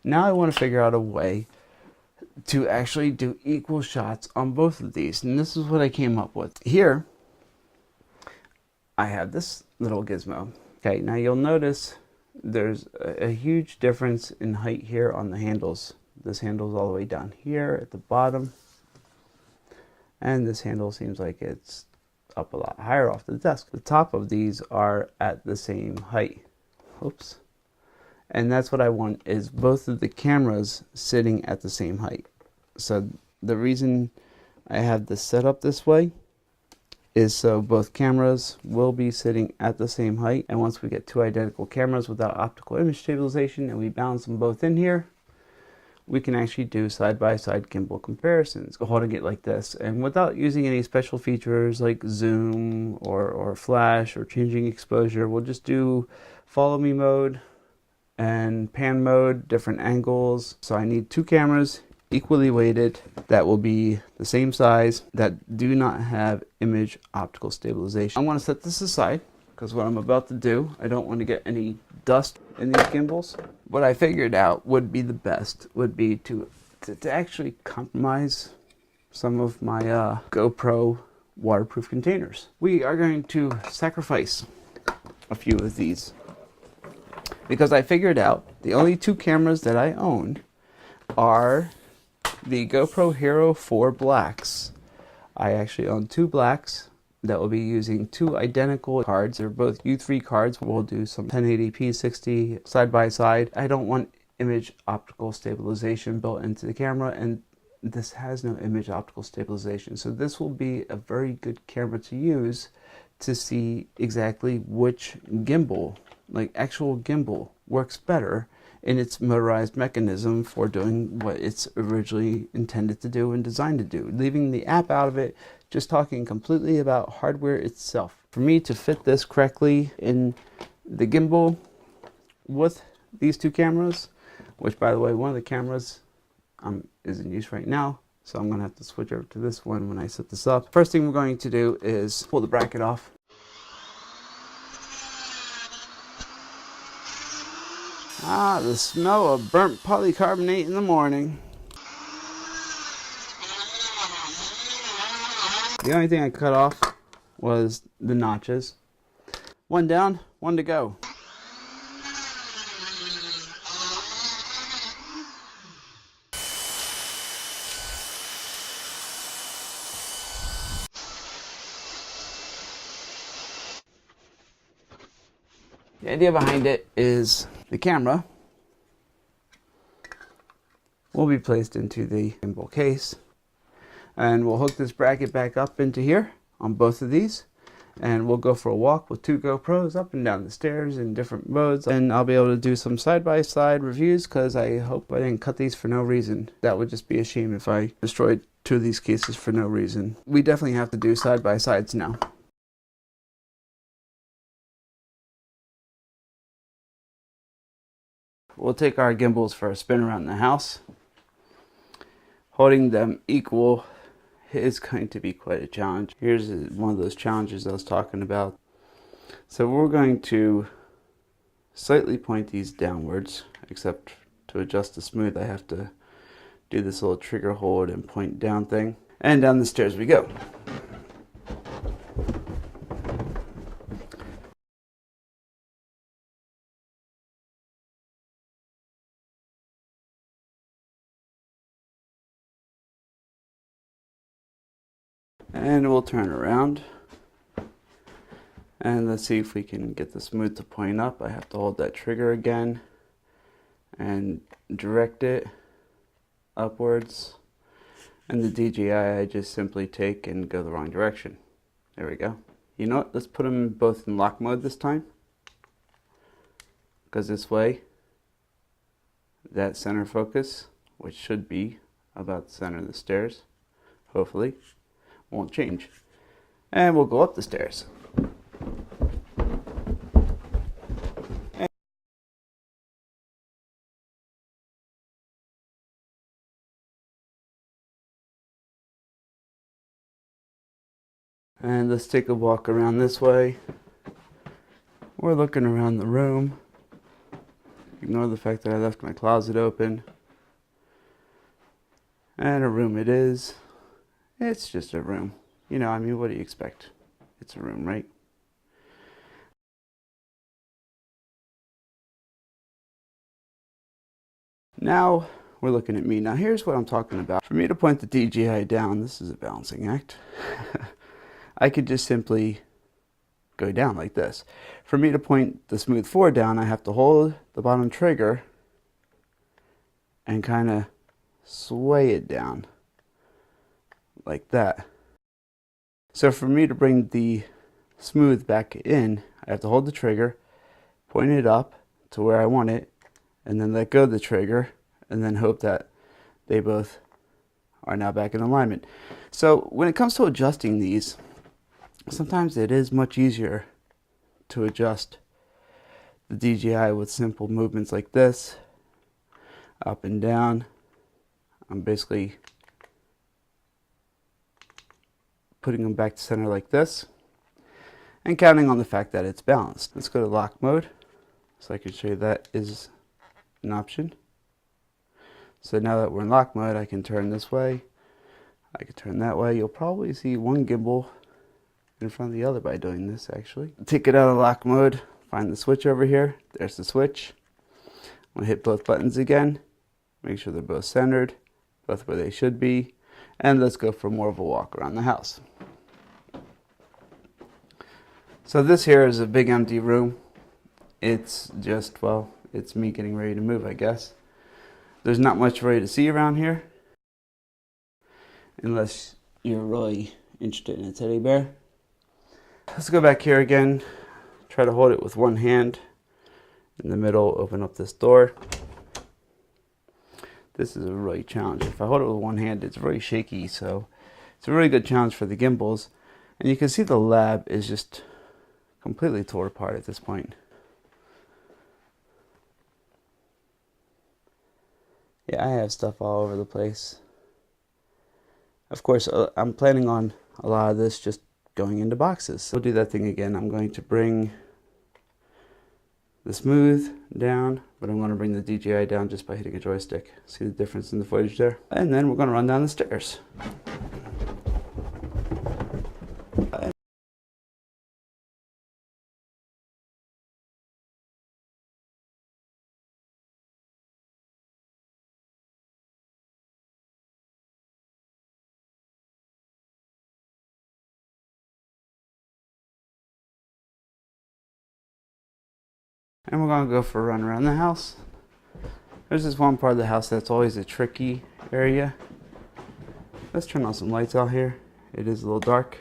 Now I want to figure out a way to actually do equal shots on both of these, and this is what I came up with. Here I have this little gizmo. Okay, now you'll notice there's a huge difference in height here on the handles. This handle's all the way down here at the bottom, and this handle seems like it's up a lot higher off the desk. The top of these are at the same height. Oops. And that's what I want, is both of the cameras sitting at the same height. So the reason I have this set up this way is so both cameras will be sitting at the same height. And once we get two identical cameras without optical image stabilization and we balance them both in here, we can actually do side-by-side gimbal comparisons, holding it like this, and without using any special features like zoom or flash or changing exposure. We'll just do follow me mode and pan mode, different angles. So I need two cameras equally weighted that will be the same size, that do not have image optical stabilization. I want to set this aside because what I'm about to do, I don't want to get any dust in these gimbals. What I figured out would be the best would be to actually compromise some of my GoPro waterproof containers. We are going to sacrifice a few of these because I figured out the only two cameras that I own are the GoPro Hero 4 Blacks. I actually own two blacks that will be using two identical cards. They're both U3 cards. We'll do some 1080p 60 side by side. I don't want image optical stabilization built into the camera, and this has no image optical stabilization. So this will be a very good camera to use to see exactly which gimbal, like actual gimbal, works better in its motorized mechanism for doing what it's originally intended to do and designed to do. Leaving the app out of it, just talking completely about hardware itself. For me to fit this correctly in the gimbal with these two cameras, which by the way, one of the cameras is in use right now, so I'm gonna have to switch over to this one when I set this up. First thing we're going to do is pull the bracket off. Ah, the smell of burnt polycarbonate in the morning. The only thing I cut off was the notches. One down, one to go. The idea behind it is the camera will be placed into the gimbal case, and we'll hook this bracket back up into here on both of these, and we'll go for a walk with two GoPros up and down the stairs in different modes, and I'll be able to do some side-by-side reviews because I hope I didn't cut these for no reason. That would just be a shame if I destroyed two of these cases for no reason. We definitely have to do side-by-sides now. We'll take our gimbals for a spin around the house. Holding them equal is going to be quite a challenge. Here's one of those challenges I was talking about. So we're going to slightly point these downwards, except to adjust the smooth I have to do this little trigger hold and point down thing. And down the stairs we go. And we'll turn around, and let's see if we can get the smooth to point up. I have to hold that trigger again and direct it upwards, and the DJI I just simply take and go the wrong direction. There we go. You know what, let's put them both in lock mode this time, because this way that center focus, which should be about the center of the stairs, hopefully, won't change. And we'll go up the stairs. And let's take a walk around this way. We're looking around the room. Ignore the fact that I left my closet open. And a room it is. It's just a room. You know, I mean, what do you expect? It's a room, right? Now we're looking at me. Now here's what I'm talking about. For me to point the DJI down, this is a balancing act. I could just simply go down like this. For me to point the Smooth 4 down, I have to hold the bottom trigger and kind of sway it down like that. So for me to bring the Smooth back in, I have to hold the trigger, point it up to where I want it, and then let go of the trigger, and then hope that they both are now back in alignment. So when it comes to adjusting these, sometimes it is much easier to adjust the DJI with simple movements like this, up and down. I'm basically putting them back to center like this, and counting on the fact that it's balanced. Let's go to lock mode, so I can show you that is an option. So now that we're in lock mode, I can turn this way, I can turn that way. You'll probably see one gimbal in front of the other by doing this, actually. Take it out of lock mode, find the switch over here. There's the switch. I'm gonna hit both buttons again, make sure they're both centered, both where they should be, and let's go for more of a walk around the house. So this here is a big empty room. It's just, well, it's me getting ready to move, I guess. There's not much for you to see around here, unless you're really interested in a teddy bear. Let's go back here again. Try to hold it with one hand. In the middle, open up this door. This is a really challenge. If I hold it with one hand, it's very shaky, so it's a really good challenge for the gimbals. And you can see the lab is just completely tore apart at this point. Yeah, I have stuff all over the place. Of course, I'm planning on a lot of this just going into boxes. So we'll do that thing again. I'm going to bring the Smooth down, but I'm going to bring the DJI down just by hitting a joystick. See the difference in the footage there? And then we're going to run down the stairs. And we're going to go for a run around the house. There's this one part of the house that's always a tricky area. Let's turn on some lights out here. It is a little dark.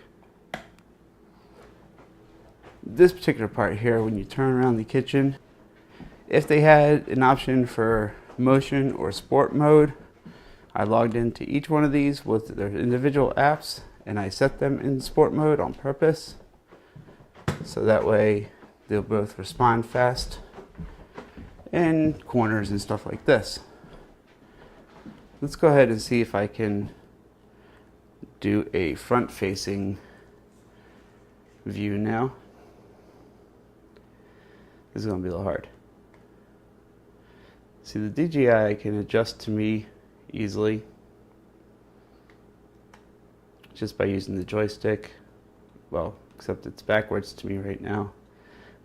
This particular part here, when you turn around the kitchen, if they had an option for motion or sport mode, I logged into each one of these with their individual apps and I set them in sport mode on purpose. So that way they'll both respond fast in corners and stuff like this. Let's go ahead and see if I can do a front-facing view now. This is going to be a little hard. See, the DJI can adjust to me easily just by using the joystick. Well, except it's backwards to me right now.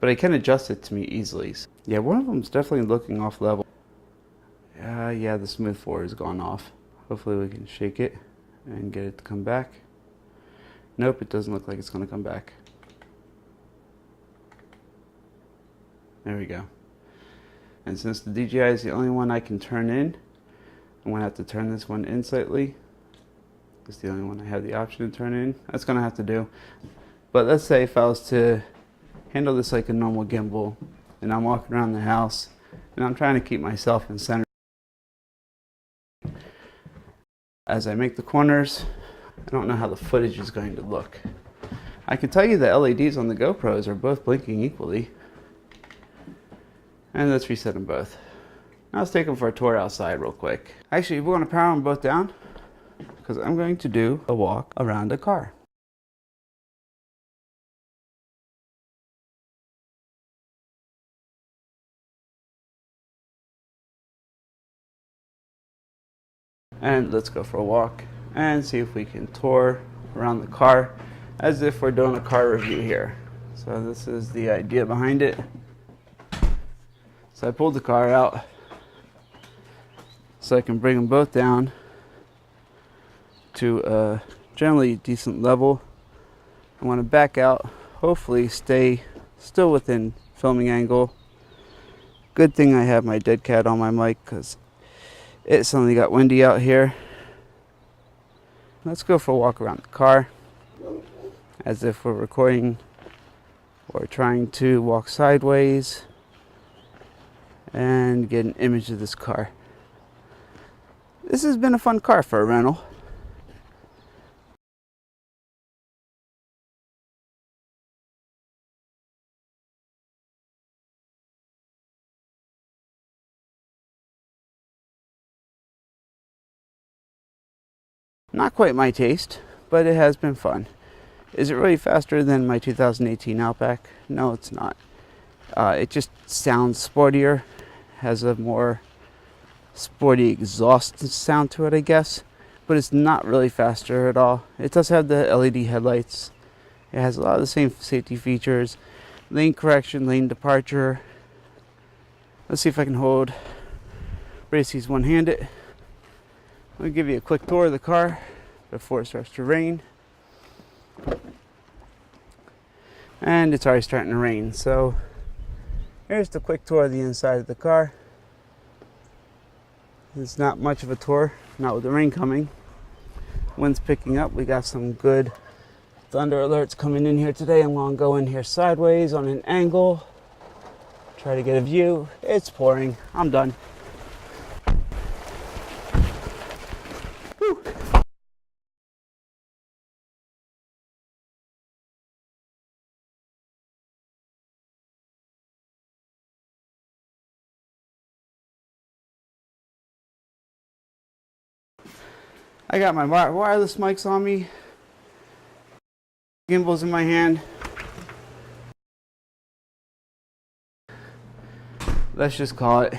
But I can adjust it to me easily. Yeah, one of them is definitely looking off level. Yeah, the Smooth 4 has gone off. Hopefully we can shake it and get it to come back. Nope, it doesn't look like it's going to come back. There we go. And since the DJI is the only one I can turn in, I'm going to have to turn this one in slightly. It's the only one I have the option to turn in. That's going to have to do. But let's say if I was to handle this like a normal gimbal and I'm walking around the house and I'm trying to keep myself in center. As I make the corners, I don't know how the footage is going to look. I can tell you the LEDs on the GoPros are both blinking equally. And let's reset them both. Now let's take them for a tour outside real quick. Actually, we're going to power them both down because I'm going to do a walk around a car. And let's go for a walk and see if we can tour around the car as if we're doing a car review here. So this is the idea behind it. So I pulled the car out so I can bring them both down to a generally decent level. I want to back out, hopefully stay still within filming angle. Good thing I have my dead cat on my mic because it suddenly got windy out here. Let's go for a walk around the car as if we're recording or trying to walk sideways and get an image of this car. This has been a fun car for a rental. Not quite my taste, but it has been fun. Is it really faster than my 2018 Outback? No, it's not. It just sounds sportier, has a more sporty exhaust sound to it, I guess, but it's not really faster at all. It does have the LED headlights. It has a lot of the same safety features, lane correction, lane departure. Let's see if I can race these one-handed. Let me give you a quick tour of the car before it starts to rain. And it's already starting to rain, so here's the quick tour of the inside of the car. It's not much of a tour, not with the rain coming. Wind's picking up. We got some good thunder alerts coming in here today. I'm going to go in here sideways on an angle, try to get a view. It's pouring. I'm done. Whew. I got my wireless mics on me, gimbals in my hand. Let's just call it